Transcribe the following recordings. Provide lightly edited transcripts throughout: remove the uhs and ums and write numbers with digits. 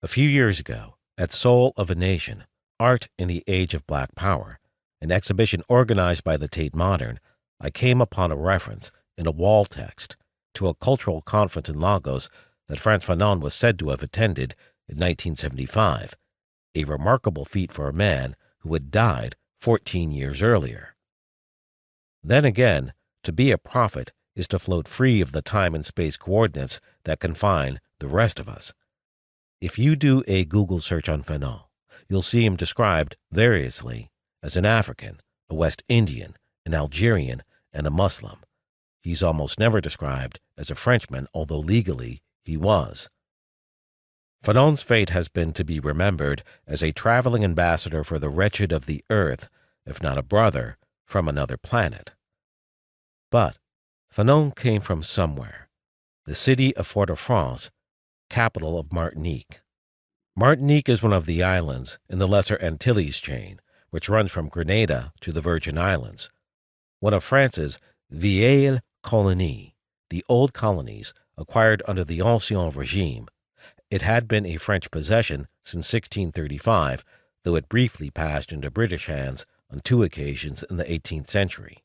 A few years ago, at Soul of a Nation, Art in the Age of Black Power, an exhibition organized by the Tate Modern, I came upon a reference in a wall text to a cultural conference in Lagos that Frantz Fanon was said to have attended in 1975, a remarkable feat for a man who had died 14 years earlier. Then again, to be a prophet is to float free of the time and space coordinates that confine the rest of us. If you do a Google search on Fanon, you'll see him described variously as an African, a West Indian, an Algerian, and a Muslim. He's almost never described as a Frenchman, although legally he was. Fanon's fate has been to be remembered as a traveling ambassador for the wretched of the earth, if not a brother from another planet. But Fanon came from somewhere, the city of Fort-de-France, capital of Martinique. Martinique is one of the islands in the Lesser Antilles chain, which runs from Grenada to the Virgin Islands, one of France's vieilles colonies, the old colonies acquired under the Ancien Regime. It had been a French possession since 1635, though it briefly passed into British hands on 2 occasions in the 18th century.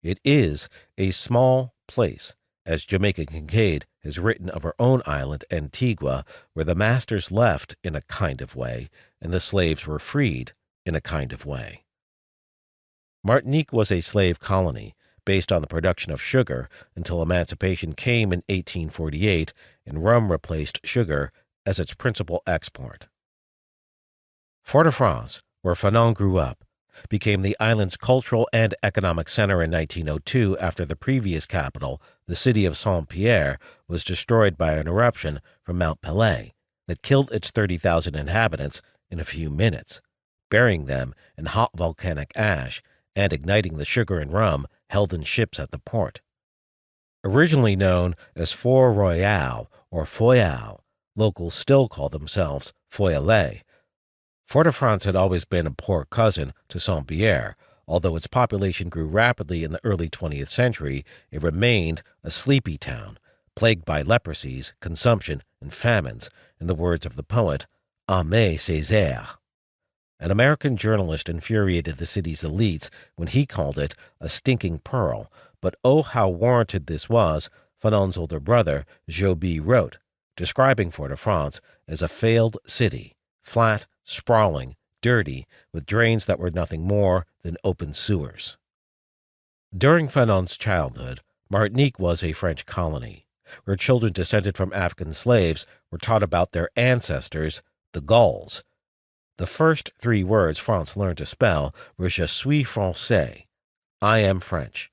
It is a small place, as Jamaica Kincaid has written of her own island, Antigua, where the masters left in a kind of way, and the slaves were freed in a kind of way. Martinique was a slave colony based on the production of sugar until emancipation came in 1848 and rum replaced sugar as its principal export. Fort-de-France, where Fanon grew up, became the island's cultural and economic center in 1902 after the previous capital, the city of Saint-Pierre, was destroyed by an eruption from Mount Pelée that killed its 30,000 inhabitants in a few minutes, burying them in hot volcanic ash and igniting the sugar and rum held in ships at the port. Originally known as Fort Royal or Foyal, locals still call themselves Foyalais. Fort-de-France had always been a poor cousin to Saint-Pierre. Although its population grew rapidly in the early 20th century, it remained a sleepy town, plagued by leprosies, consumption, and famines, in the words of the poet Aimé Césaire. An American journalist infuriated the city's elites when he called it a stinking pearl, but oh how warranted this was, Fanon's older brother, Joby, wrote, describing Fort-de-France as a failed city, flat, sprawling, dirty, with drains that were nothing more than open sewers. During Fanon's childhood, Martinique was a French colony, where children descended from African slaves were taught about their ancestors, the Gauls. The first 3 words France learned to spell were Je suis français, I am French.